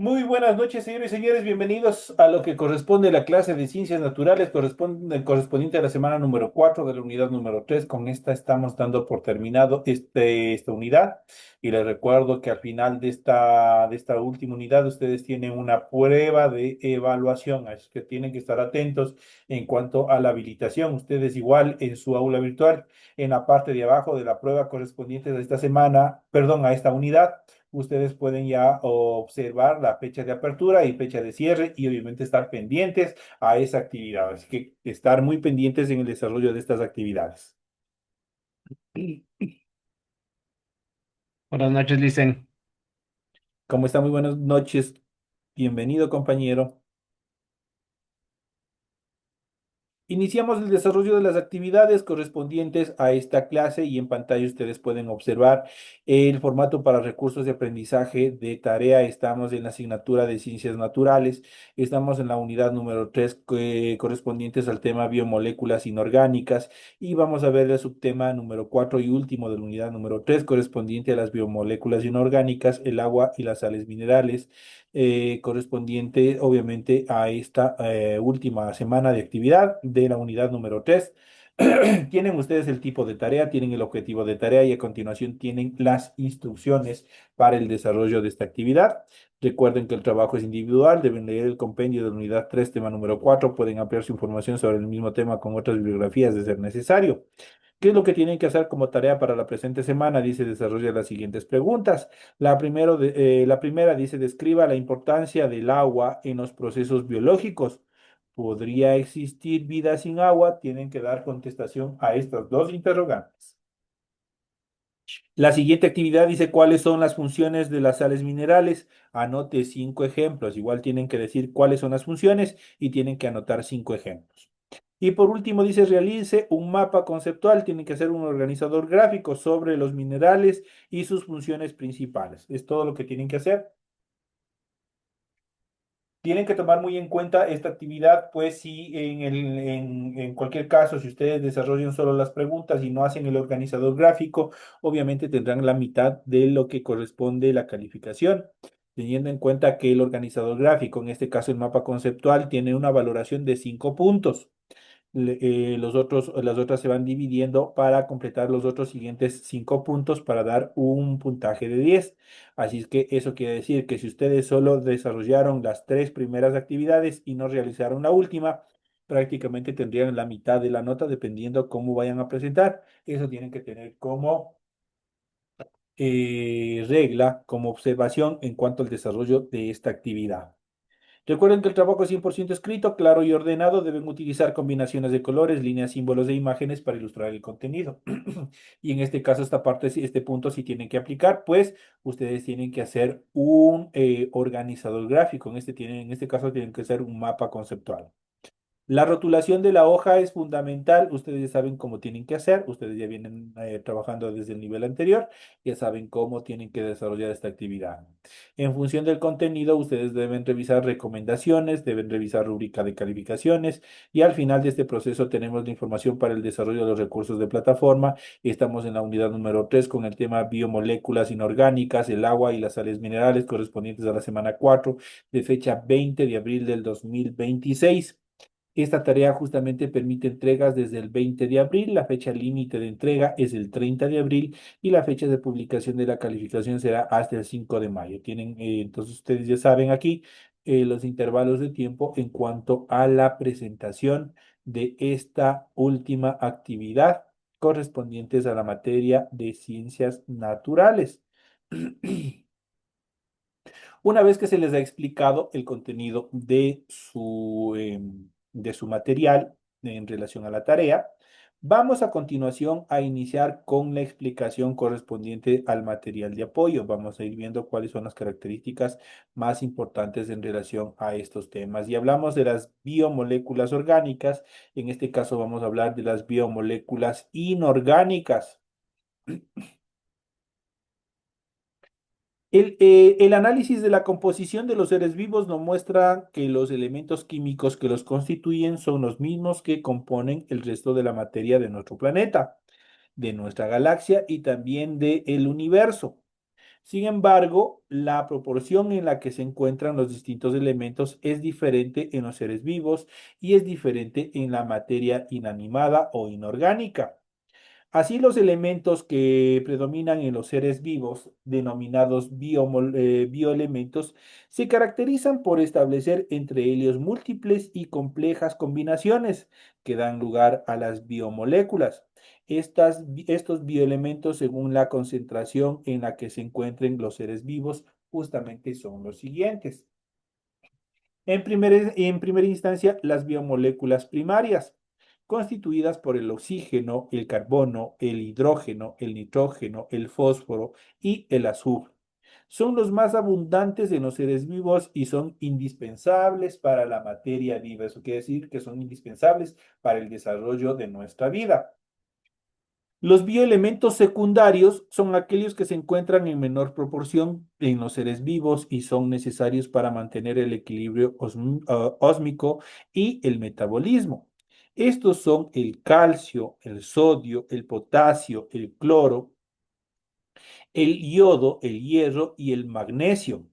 Muy buenas noches, señores y señores. Bienvenidos a lo que corresponde a la clase de Ciencias Naturales correspondiente a la semana número 4 de la unidad número 3. Con esta estamos dando por terminado esta unidad. Y les recuerdo que al final de esta última unidad ustedes tienen una prueba de evaluación, así que tienen que estar atentos en cuanto a la habilitación. Ustedes igual en su aula virtual, en la parte de abajo de la prueba correspondiente a esta semana, perdón, a esta unidad ustedes pueden ya observar la fecha de apertura y fecha de cierre y obviamente estar pendientes a esa actividad. Así que estar muy pendientes en el desarrollo de estas actividades. Buenas noches, Licen. ¿Cómo está? Muy buenas noches. Bienvenido, compañero. Iniciamos el desarrollo de las actividades correspondientes a esta clase y en pantalla ustedes pueden observar el formato para recursos de aprendizaje de tarea. Estamos en la asignatura de Ciencias Naturales, estamos en la unidad número 3 correspondientes al tema biomoléculas inorgánicas y vamos a ver el subtema número 4 y último de la unidad número 3 correspondiente a las biomoléculas inorgánicas, el agua y las sales minerales correspondiente obviamente a esta última semana de actividad de la unidad número 3. Tienen ustedes el tipo de tarea, tienen el objetivo de tarea y a continuación tienen las instrucciones para el desarrollo de esta actividad. Recuerden que el trabajo es individual, deben leer el compendio de la unidad 3 tema número 4 pueden ampliar su información sobre el mismo tema con otras bibliografías de ser necesario. ¿Qué es lo que tienen que hacer como tarea para la presente semana? Dice, desarrolla las siguientes preguntas. La primera dice, describa la importancia del agua en los procesos biológicos. ¿Podría existir vida sin agua? Tienen que dar contestación a estas dos interrogantes. La siguiente actividad dice, ¿cuáles son las funciones de las sales minerales? Anote 5 ejemplos. Igual tienen que decir cuáles son las funciones y tienen que anotar 5 ejemplos. Y por último dice, realice un mapa conceptual, tiene que hacer un organizador gráfico sobre los minerales y sus funciones principales. Es todo lo que tienen que hacer. Tienen que tomar muy en cuenta esta actividad, pues si en cualquier caso, si ustedes desarrollan solo las preguntas y no hacen el organizador gráfico, obviamente tendrán la mitad de lo que corresponde la calificación. Teniendo en cuenta que el organizador gráfico, en este caso el mapa conceptual, tiene una valoración de 5 puntos. Las otras se van dividiendo para completar los otros siguientes 5 puntos para dar un puntaje de 10. Así es que eso quiere decir que si ustedes solo desarrollaron las tres primeras actividades y no realizaron la última, prácticamente tendrían la mitad de la nota dependiendo cómo vayan a presentar. Eso tienen que tener como regla, como observación en cuanto al desarrollo de esta actividad. Recuerden que el trabajo es 100% escrito, claro y ordenado. Deben utilizar combinaciones de colores, líneas, símbolos e imágenes para ilustrar el contenido. Y en este caso, esta parte, este punto sí tienen que aplicar, pues ustedes tienen que hacer un organizador gráfico. En este caso, tienen que hacer un mapa conceptual. La rotulación de la hoja es fundamental. Ustedes ya saben cómo tienen que hacer. Ustedes ya vienen trabajando desde el nivel anterior. Ya saben cómo tienen que desarrollar esta actividad. En función del contenido, ustedes deben revisar recomendaciones, deben revisar rúbrica de calificaciones y al final de este proceso tenemos la información para el desarrollo de los recursos de plataforma. Estamos en la unidad número 3 con el tema biomoléculas inorgánicas, el agua y las sales minerales correspondientes a la semana 4 de fecha 20 de abril del 2026. Esta tarea justamente permite entregas desde el 20 de abril, la fecha límite de entrega es el 30 de abril y la fecha de publicación de la calificación será hasta el 5 de mayo. Entonces ustedes ya saben aquí los intervalos de tiempo en cuanto a la presentación de esta última actividad correspondientes a la materia de ciencias naturales. Una vez que se les ha explicado el contenido de su material en relación a la tarea, vamos a continuación a iniciar con la explicación correspondiente al material de apoyo. Vamos a ir viendo cuáles son las características más importantes en relación a estos temas. Y hablamos de las biomoléculas orgánicas. En este caso vamos a hablar de las biomoléculas inorgánicas. El análisis de la composición de los seres vivos nos muestra que los elementos químicos que los constituyen son los mismos que componen el resto de la materia de nuestro planeta, de nuestra galaxia y también del universo. Sin embargo, la proporción en la que se encuentran los distintos elementos es diferente en los seres vivos y es diferente en la materia inanimada o inorgánica. Así, los elementos que predominan en los seres vivos, denominados bioelementos, se caracterizan por establecer entre ellos múltiples y complejas combinaciones que dan lugar a las biomoléculas. Estos bioelementos, según la concentración en la que se encuentren los seres vivos, justamente son los siguientes. En primera instancia, las biomoléculas primarias, constituidas por el oxígeno, el carbono, el hidrógeno, el nitrógeno, el fósforo y el azufre. Son los más abundantes en los seres vivos y son indispensables para la materia viva. Eso quiere decir que son indispensables para el desarrollo de nuestra vida. Los bioelementos secundarios son aquellos que se encuentran en menor proporción en los seres vivos y son necesarios para mantener el equilibrio ósmico y el metabolismo. Estos son el calcio, el sodio, el potasio, el cloro, el yodo, el hierro y el magnesio.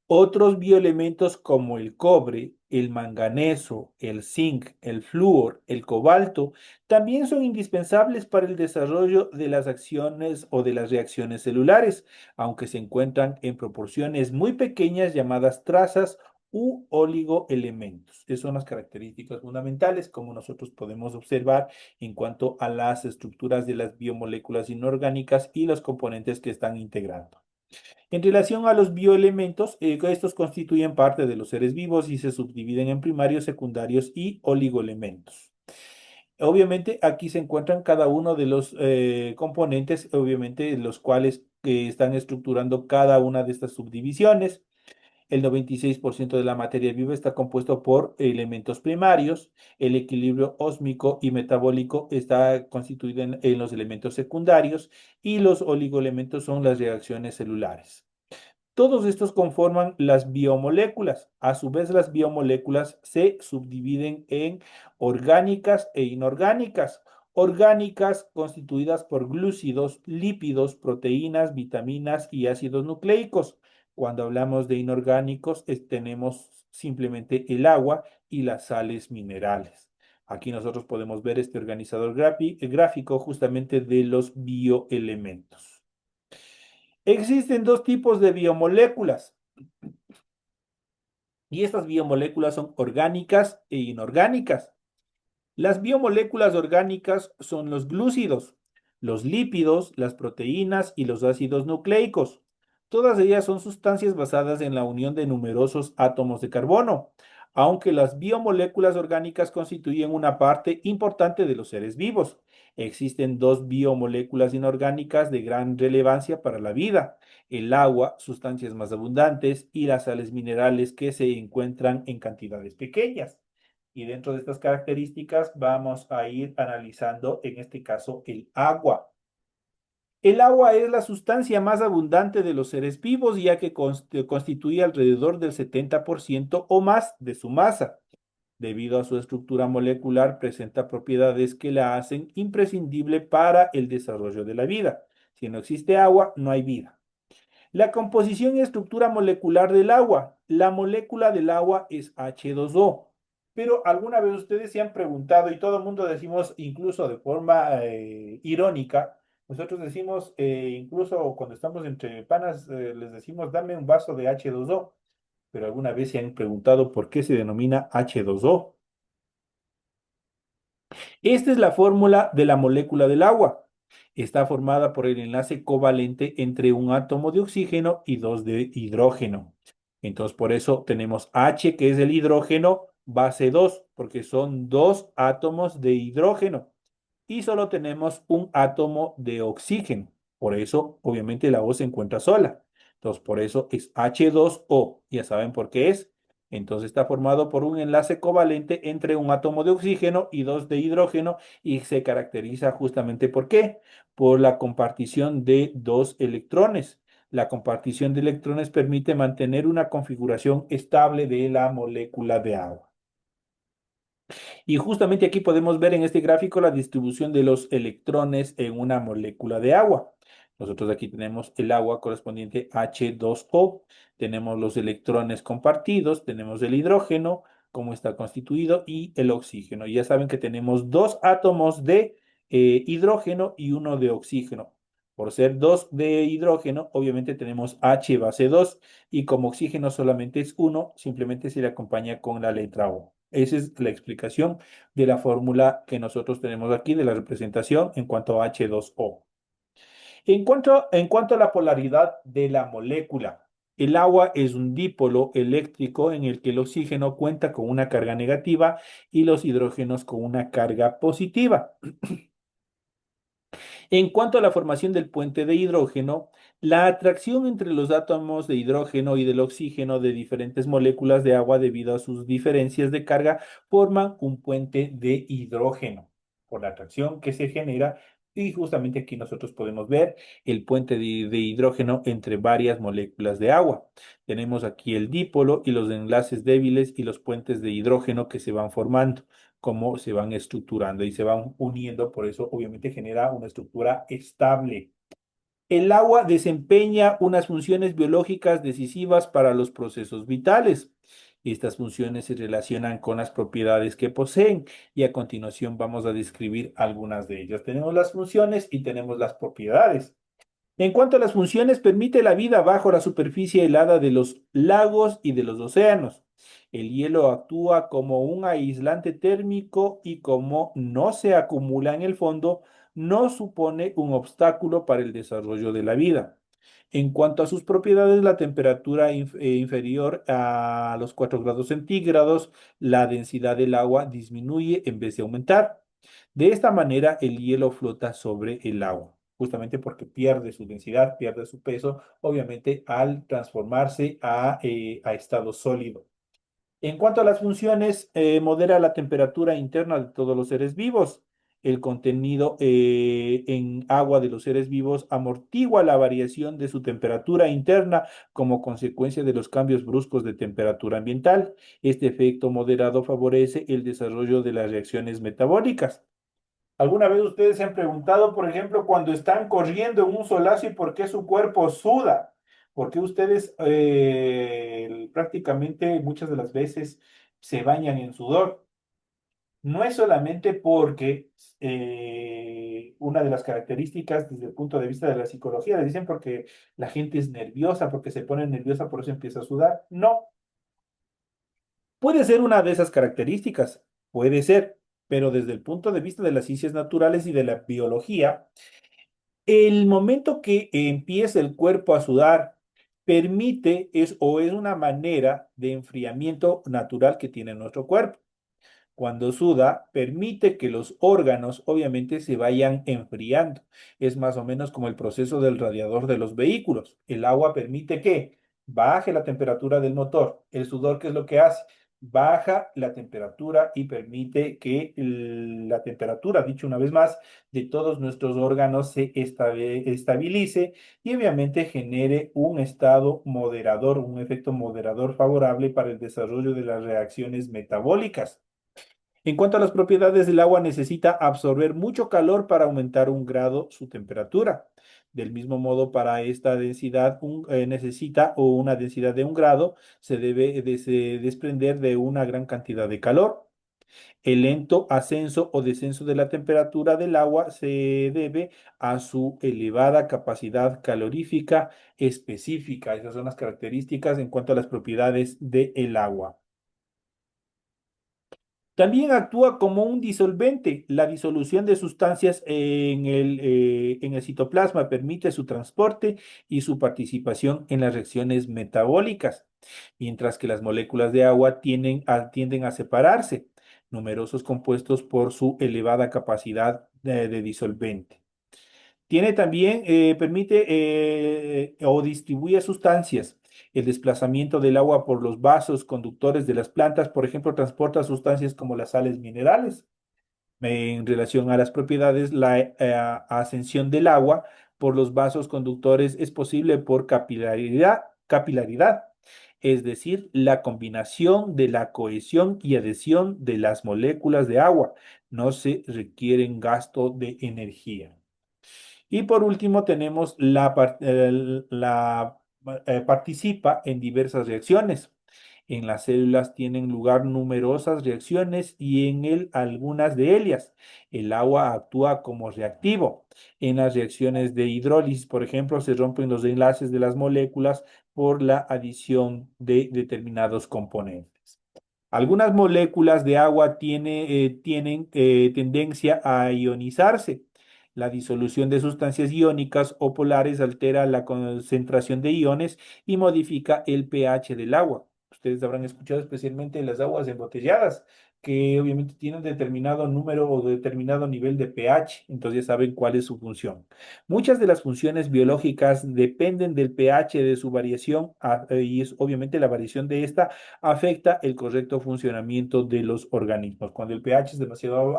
Otros bioelementos como el cobre, el manganeso, el zinc, el flúor, el cobalto, también son indispensables para el desarrollo de las acciones o de las reacciones celulares, aunque se encuentran en proporciones muy pequeñas llamadas trazas u oligoelementos. Esas son las características fundamentales como nosotros podemos observar en cuanto a las estructuras de las biomoléculas inorgánicas y los componentes que están integrando. En relación a los bioelementos, estos constituyen parte de los seres vivos y se subdividen en primarios, secundarios y oligoelementos. Obviamente, aquí se encuentran cada uno de los componentes, obviamente, los cuales están estructurando cada una de estas subdivisiones. El 96% de la materia viva está compuesto por elementos primarios. El equilibrio ósmico y metabólico está constituido en los elementos secundarios y los oligoelementos son las reacciones celulares. Todos estos conforman las biomoléculas. A su vez, las biomoléculas se subdividen en orgánicas e inorgánicas. Orgánicas constituidas por glúcidos, lípidos, proteínas, vitaminas y ácidos nucleicos. Cuando hablamos de inorgánicos, tenemos simplemente el agua y las sales minerales. Aquí nosotros podemos ver este organizador gráfico justamente de los bioelementos. Existen dos tipos de biomoléculas y estas biomoléculas son orgánicas e inorgánicas. Las biomoléculas orgánicas son los glúcidos, los lípidos, las proteínas y los ácidos nucleicos. Todas ellas son sustancias basadas en la unión de numerosos átomos de carbono, aunque las biomoléculas orgánicas constituyen una parte importante de los seres vivos. Existen dos biomoléculas inorgánicas de gran relevancia para la vida: el agua, sustancias más abundantes, y las sales minerales que se encuentran en cantidades pequeñas. Y dentro de estas características vamos a ir analizando, en este caso, el agua. El agua es la sustancia más abundante de los seres vivos, ya que constituye alrededor del 70% o más de su masa. Debido a su estructura molecular, presenta propiedades que la hacen imprescindible para el desarrollo de la vida. Si no existe agua, no hay vida. La composición y estructura molecular del agua. La molécula del agua es H2O. Pero alguna vez ustedes se han preguntado, y todo el mundo decimos, incluso de forma irónica, nosotros decimos, incluso cuando estamos entre panas, les decimos, dame un vaso de H2O. Pero alguna vez se han preguntado por qué se denomina H2O. Esta es la fórmula de la molécula del agua. Está formada por el enlace covalente entre un átomo de oxígeno y dos de hidrógeno. Entonces, por eso tenemos H, que es el hidrógeno, base 2, porque son dos átomos de hidrógeno. Y solo tenemos un átomo de oxígeno. Por eso, obviamente, la O se encuentra sola. Entonces, por eso es H2O. Ya saben por qué es. Entonces está formado por un enlace covalente entre un átomo de oxígeno y dos de hidrógeno y se caracteriza justamente ¿por qué? Por la compartición de dos electrones. La compartición de electrones permite mantener una configuración estable de la molécula de agua. Y justamente aquí podemos ver en este gráfico la distribución de los electrones en una molécula de agua. Nosotros aquí tenemos el agua correspondiente H2O, tenemos los electrones compartidos, tenemos el hidrógeno, cómo está constituido, y el oxígeno. Ya saben que tenemos dos átomos de hidrógeno y uno de oxígeno. Por ser dos de hidrógeno, obviamente tenemos H base 2 y como oxígeno solamente es uno, simplemente se le acompaña con la letra O. Esa es la explicación de la fórmula que nosotros tenemos aquí de la representación en cuanto a H2O. En cuanto a la polaridad de la molécula, el agua es un dipolo eléctrico en el que el oxígeno cuenta con una carga negativa y los hidrógenos con una carga positiva. En cuanto a la formación del puente de hidrógeno, la atracción entre los átomos de hidrógeno y del oxígeno de diferentes moléculas de agua debido a sus diferencias de carga forman un puente de hidrógeno por la atracción que se genera. Y justamente aquí nosotros podemos ver el puente de hidrógeno entre varias moléculas de agua. Tenemos aquí el dipolo y los enlaces débiles y los puentes de hidrógeno que se van formando, cómo se van estructurando y se van uniendo, por eso obviamente genera una estructura estable. El agua desempeña unas funciones biológicas decisivas para los procesos vitales. Estas funciones se relacionan con las propiedades que poseen y a continuación vamos a describir algunas de ellas. Tenemos las funciones y tenemos las propiedades. En cuanto a las funciones, permite la vida bajo la superficie helada de los lagos y de los océanos. El hielo actúa como un aislante térmico y como no se acumula en el fondo, no supone un obstáculo para el desarrollo de la vida. En cuanto a sus propiedades, la temperatura inferior a los 4 grados centígrados, la densidad del agua disminuye en vez de aumentar. De esta manera, el hielo flota sobre el agua, justamente porque pierde su densidad, pierde su peso, obviamente al transformarse a estado sólido. En cuanto a las funciones, modera la temperatura interna de todos los seres vivos. El contenido en agua de los seres vivos amortigua la variación de su temperatura interna como consecuencia de los cambios bruscos de temperatura ambiental. Este efecto moderado favorece el desarrollo de las reacciones metabólicas. ¿Alguna vez ustedes se han preguntado, por ejemplo, cuando están corriendo en un solazo y por qué su cuerpo suda? ¿Por qué ustedes prácticamente muchas de las veces se bañan en sudor? No es solamente porque una de las características desde el punto de vista de la psicología, le dicen porque la gente es nerviosa, porque se pone nerviosa, por eso empieza a sudar. No, puede ser una de esas características, puede ser, pero desde el punto de vista de las ciencias naturales y de la biología, el momento que empieza el cuerpo a sudar permite o es una manera de enfriamiento natural que tiene nuestro cuerpo. Cuando suda, permite que los órganos obviamente se vayan enfriando. Es más o menos como el proceso del radiador de los vehículos. El agua permite que baje la temperatura del motor. El sudor, ¿qué es lo que hace? Baja la temperatura y permite que la temperatura, dicho una vez más, de todos nuestros órganos se estabilice y obviamente genere un estado moderador, un efecto moderador favorable para el desarrollo de las reacciones metabólicas. En cuanto a las propiedades del agua, necesita absorber mucho calor para aumentar 1 grado su temperatura. Del mismo modo, para esta densidad necesita o una densidad de 1 grado se debe desprender de una gran cantidad de calor. El lento ascenso o descenso de la temperatura del agua se debe a su elevada capacidad calorífica específica. Esas son las características en cuanto a las propiedades del agua. También actúa como un disolvente. La disolución de sustancias en el citoplasma permite su transporte y su participación en las reacciones metabólicas, mientras que las moléculas de agua tienden a separarse, numerosos compuestos por su elevada capacidad de disolvente. Tiene también, permite o distribuye sustancias. El desplazamiento del agua por los vasos conductores de las plantas, por ejemplo, transporta sustancias como las sales minerales. En relación a las propiedades, la ascensión del agua por los vasos conductores es posible por capilaridad. es decir, la combinación de la cohesión y adhesión de las moléculas de agua. No se requieren gasto de energía. Y por último tenemos participa en diversas reacciones. En las células tienen lugar numerosas reacciones y en él algunas de ellas. El agua actúa como reactivo. En las reacciones de hidrólisis, por ejemplo, se rompen los enlaces de las moléculas por la adición de determinados componentes. Algunas moléculas de agua tienen tendencia a ionizarse. La disolución de sustancias iónicas o polares altera la concentración de iones y modifica el pH del agua. Ustedes habrán escuchado especialmente en las aguas embotelladas, que obviamente tienen determinado número o determinado nivel de pH, entonces ya saben cuál es su función. Muchas de las funciones biológicas dependen del pH de su variación y es obviamente la variación de esta afecta el correcto funcionamiento de los organismos. Cuando el pH es demasiado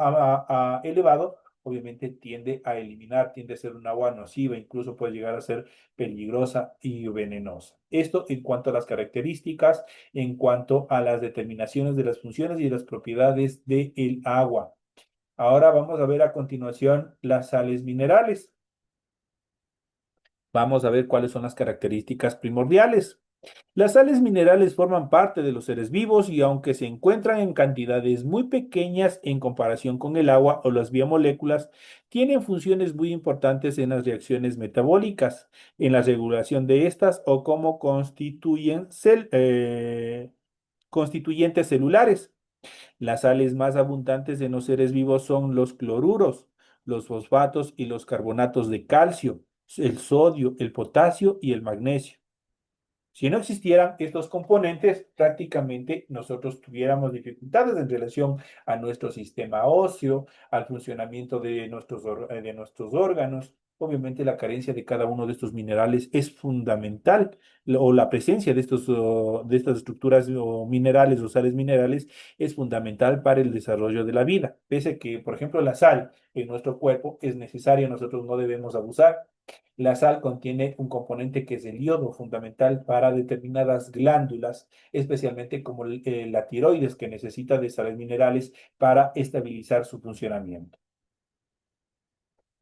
elevado, obviamente tiende a eliminar, tiende a ser un agua nociva, incluso puede llegar a ser peligrosa y venenosa. Esto en cuanto a las características, en cuanto a las determinaciones de las funciones y de las propiedades del agua. Ahora vamos a ver a continuación las sales minerales. Vamos a ver cuáles son las características primordiales. Las sales minerales forman parte de los seres vivos y aunque se encuentran en cantidades muy pequeñas en comparación con el agua o las biomoléculas, tienen funciones muy importantes en las reacciones metabólicas, en la regulación de estas o como constituyentes celulares. Las sales más abundantes en los seres vivos son los cloruros, los fosfatos y los carbonatos de calcio, el sodio, el potasio y el magnesio. Si no existieran estos componentes, prácticamente nosotros tuviéramos dificultades en relación a nuestro sistema óseo, al funcionamiento de nuestros órganos. Obviamente la carencia de cada uno de estos minerales es fundamental, o la presencia de de estas estructuras o minerales o sales minerales es fundamental para el desarrollo de la vida. Pese que, por ejemplo, la sal en nuestro cuerpo es necesaria, nosotros no debemos abusar. La sal contiene un componente que es el yodo, fundamental para determinadas glándulas, especialmente como la tiroides, que necesita de sales minerales para estabilizar su funcionamiento.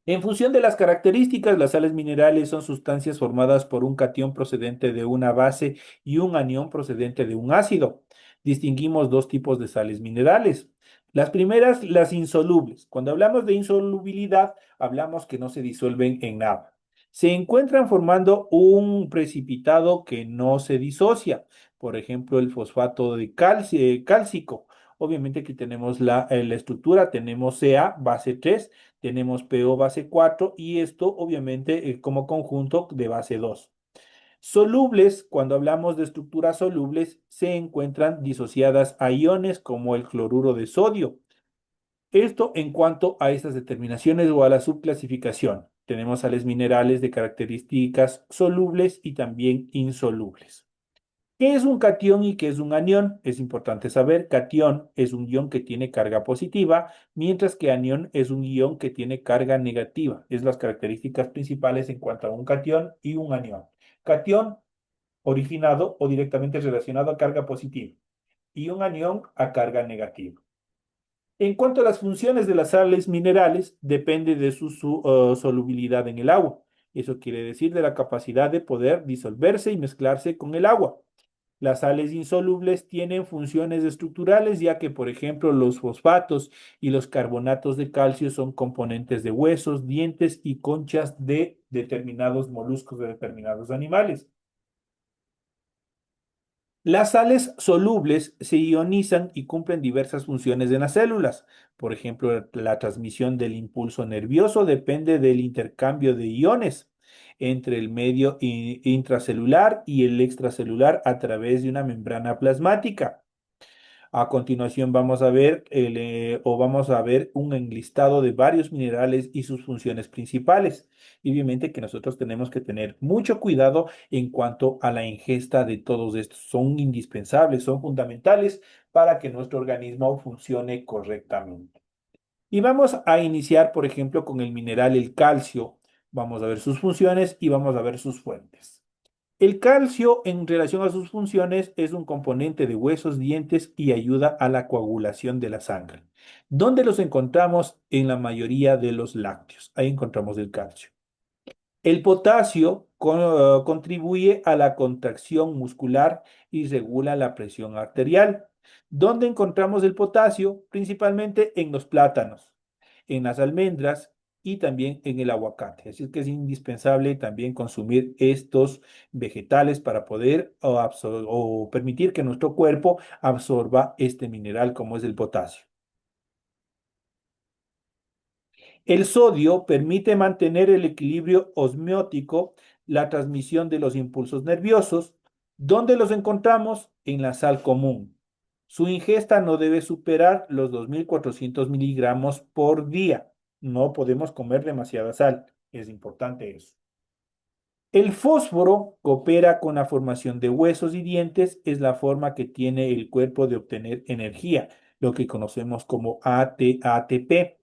En función de las características, las sales minerales son sustancias formadas por un catión procedente de una base y un anión procedente de un ácido. Distinguimos dos tipos de sales minerales. Las primeras, las insolubles. Cuando hablamos de insolubilidad, hablamos que no se disuelven en nada. Se encuentran formando un precipitado que no se disocia. Por ejemplo, el fosfato de cálcico. Obviamente aquí tenemos la estructura, tenemos Ca, base 3, tenemos PO base 4 y esto obviamente como conjunto de base 2. Solubles, cuando hablamos de estructuras solubles, se encuentran disociadas a iones como el cloruro de sodio. Esto en cuanto a estas determinaciones o a la subclasificación. Tenemos sales minerales de características solubles y también insolubles. ¿Qué es un catión y qué es un anión? Es importante saber, catión es un ion que tiene carga positiva, mientras que anión es un ion que tiene carga negativa. Es las características principales en cuanto a un catión y un anión. Catión originado o directamente relacionado a carga positiva y un anión a carga negativa. En cuanto a las funciones de las sales minerales, depende de su solubilidad en el agua. Eso quiere decir de la capacidad de poder disolverse y mezclarse con el agua. Las sales insolubles tienen funciones estructurales, ya que, por ejemplo, los fosfatos y los carbonatos de calcio son componentes de huesos, dientes y conchas de determinados moluscos de determinados animales. Las sales solubles se ionizan y cumplen diversas funciones en las células. Por ejemplo, la transmisión del impulso nervioso depende del intercambio de iones entre el medio intracelular y el extracelular a través de una membrana plasmática. A continuación vamos a ver un enlistado de varios minerales y sus funciones principales. Y obviamente que nosotros tenemos que tener mucho cuidado en cuanto a la ingesta de todos estos. Son indispensables, son fundamentales para que nuestro organismo funcione correctamente. Y vamos a iniciar, por ejemplo, con el mineral el calcio. Vamos a ver sus funciones y vamos a ver sus fuentes. El calcio, en relación a sus funciones, es un componente de huesos, dientes y ayuda a la coagulación de la sangre. ¿Dónde los encontramos? En la mayoría de los lácteos. Ahí encontramos el calcio. El potasio contribuye a la contracción muscular y regula la presión arterial. ¿Dónde encontramos el potasio? Principalmente en los plátanos, en las almendras y también en el aguacate. Así es que es indispensable también consumir estos vegetales para poder o permitir que nuestro cuerpo absorba este mineral como es el potasio. El sodio permite mantener el equilibrio osmiótico, la transmisión de los impulsos nerviosos. ¿Dónde los encontramos? En la sal común. Su ingesta no debe superar los 2.400 miligramos por día. No podemos comer demasiada sal. Es importante eso. El fósforo coopera con la formación de huesos y dientes. Es la forma que tiene el cuerpo de obtener energía, lo que conocemos como ATP.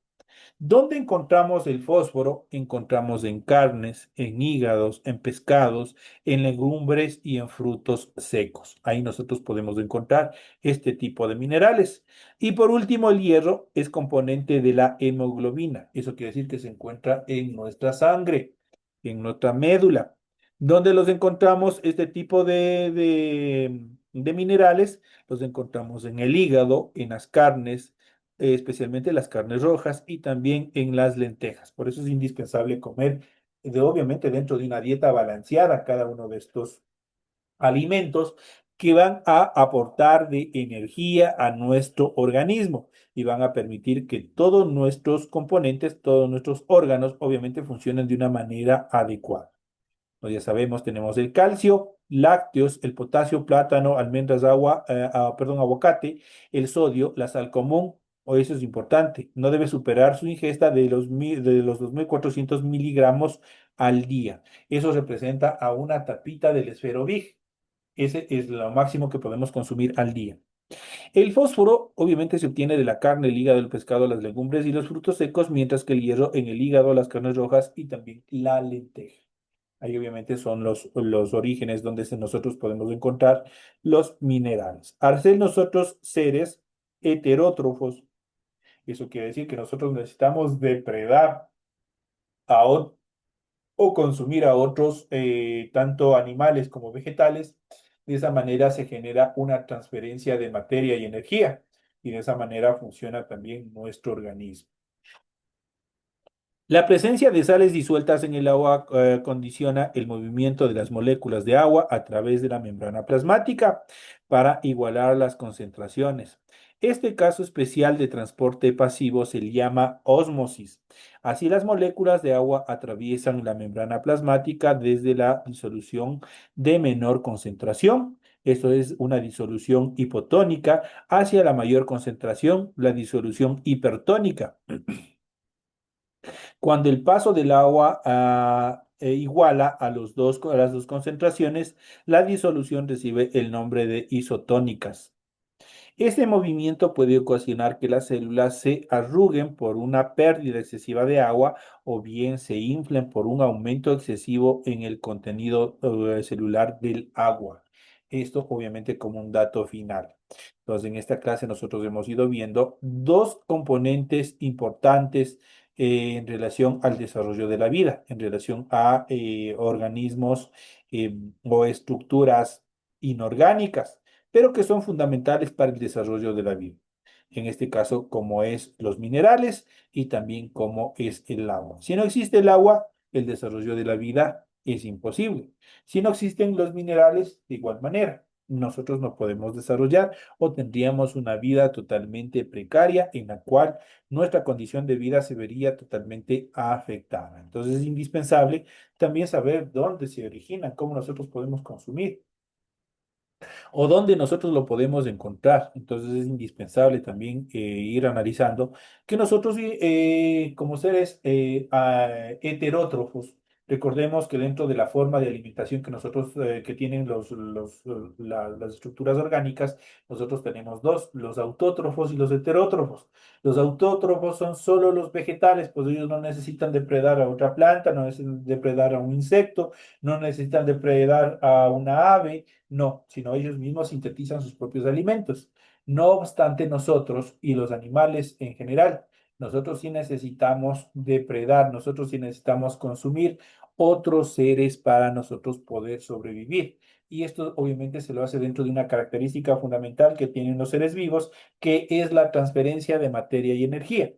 ¿Dónde encontramos el fósforo? Encontramos en carnes, en hígados, en pescados, en legumbres y en frutos secos. Ahí nosotros podemos encontrar este tipo de minerales. Y por último, el hierro es componente de la hemoglobina. Eso quiere decir que se encuentra en nuestra sangre, en nuestra médula. ¿Dónde los encontramos? Este tipo de minerales los encontramos en el hígado, en las carnes, especialmente las carnes rojas y también en las lentejas. Por eso es indispensable comer, obviamente dentro de una dieta balanceada, cada uno de estos alimentos que van a aportar de energía a nuestro organismo y van a permitir que todos nuestros componentes, todos nuestros órganos, obviamente funcionen de una manera adecuada. Pues ya sabemos, tenemos el calcio, lácteos, el potasio, plátano, almendras, perdón, aguacate, el sodio, la sal común, o eso es importante, no debe superar su ingesta de los 2.400 miligramos al día. Eso representa a una tapita del Esferovig. Ese es lo máximo que podemos consumir al día. El fósforo obviamente se obtiene de la carne, el hígado, el pescado, las legumbres y los frutos secos, mientras que el hierro en el hígado, las carnes rojas y también la lenteja. Ahí obviamente son los orígenes donde nosotros podemos encontrar los minerales. Al ser nosotros seres heterótrofos, eso quiere decir que nosotros necesitamos depredar a, o consumir a otros, tanto animales como vegetales. De esa manera se genera una transferencia de materia y energía y de esa manera funciona también nuestro organismo. La presencia de sales disueltas en el agua condiciona el movimiento de las moléculas de agua a través de la membrana plasmática para igualar las concentraciones. Este caso especial de transporte pasivo se le llama ósmosis. Así las moléculas de agua atraviesan la membrana plasmática desde la disolución de menor concentración. Esto es una disolución hipotónica hacia la mayor concentración, la disolución hipertónica. Cuando el paso del agua iguala a las dos concentraciones, la disolución recibe el nombre de isotónicas. Este movimiento puede ocasionar que las células se arruguen por una pérdida excesiva de agua o bien se inflen por un aumento excesivo en el contenido celular del agua. Esto obviamente como un dato final. Entonces, en esta clase nosotros hemos ido viendo dos componentes importantes en relación al desarrollo de la vida, en relación a organismos o estructuras inorgánicas, pero que son fundamentales para el desarrollo de la vida. En este caso, como es los minerales y también como es el agua. Si no existe el agua, el desarrollo de la vida es imposible. Si no existen los minerales, de igual manera, nosotros no podemos desarrollar o tendríamos una vida totalmente precaria en la cual nuestra condición de vida se vería totalmente afectada. Entonces es indispensable también saber dónde se originan, cómo nosotros podemos consumir o dónde nosotros lo podemos encontrar. Entonces es indispensable también ir analizando que nosotros como seres heterótrofos Recordemos que dentro de la forma de alimentación que nosotros, que tienen las estructuras orgánicas, nosotros tenemos dos, los autótrofos y los heterótrofos. Los autótrofos son solo los vegetales, pues ellos no necesitan depredar a otra planta, no necesitan depredar a un insecto, no necesitan depredar a una ave, no, sino ellos mismos sintetizan sus propios alimentos. No obstante, nosotros y los animales en general, nosotros sí necesitamos depredar, nosotros sí necesitamos consumir otros seres para nosotros poder sobrevivir. Y esto obviamente se lo hace dentro de una característica fundamental que tienen los seres vivos, que es la transferencia de materia y energía.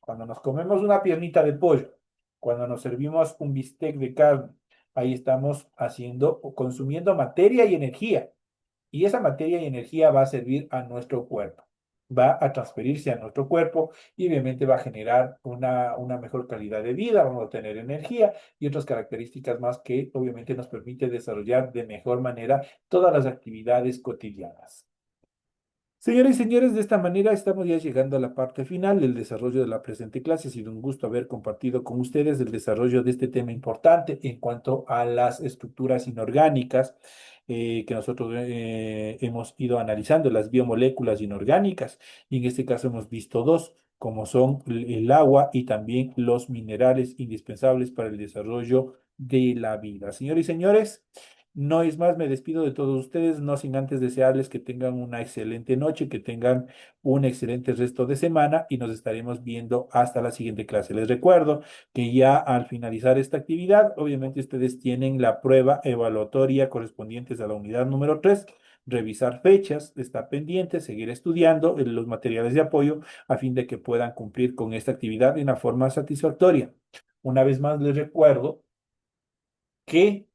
Cuando nos comemos una piernita de pollo, cuando nos servimos un bistec de carne, ahí estamos haciendo o consumiendo materia y energía. Y esa materia y energía va a servir a nuestro cuerpo, va a transferirse a nuestro cuerpo y obviamente va a generar una mejor calidad de vida, vamos a tener energía y otras características más que obviamente nos permite desarrollar de mejor manera todas las actividades cotidianas. Señoras y señores, de esta manera estamos ya llegando a la parte final del desarrollo de la presente clase. Ha sido un gusto haber compartido con ustedes el desarrollo de este tema importante en cuanto a las estructuras inorgánicas que nosotros hemos ido analizando, las biomoléculas inorgánicas, y en este caso hemos visto dos, como son el agua y también los minerales indispensables para el desarrollo de la vida. Señores y señores. No es más, me despido de todos ustedes, no sin antes desearles que tengan una excelente noche, que tengan un excelente resto de semana y nos estaremos viendo hasta la siguiente clase. Les recuerdo que ya al finalizar esta actividad, obviamente ustedes tienen la prueba evaluatoria correspondientes a la unidad número 3, revisar fechas, estar pendientes, seguir estudiando los materiales de apoyo a fin de que puedan cumplir con esta actividad de una forma satisfactoria. Una vez más les recuerdo que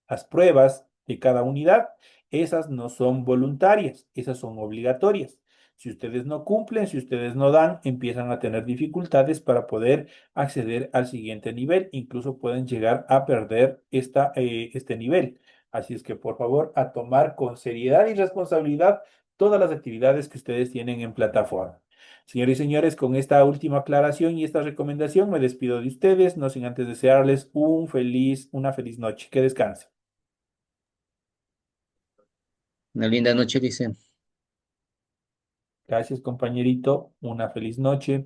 las pruebas de cada unidad, esas no son voluntarias, esas son obligatorias. Si ustedes no cumplen, si ustedes no dan, empiezan a tener dificultades para poder acceder al siguiente nivel. Incluso pueden llegar a perder este nivel. Así es que, por favor, a tomar con seriedad y responsabilidad todas las actividades que ustedes tienen en plataforma. Señores y señores, con esta última aclaración y esta recomendación, me despido de ustedes, no sin antes desearles una feliz noche. Que descansen. Una linda noche, dice. Gracias, compañerito. Una feliz noche.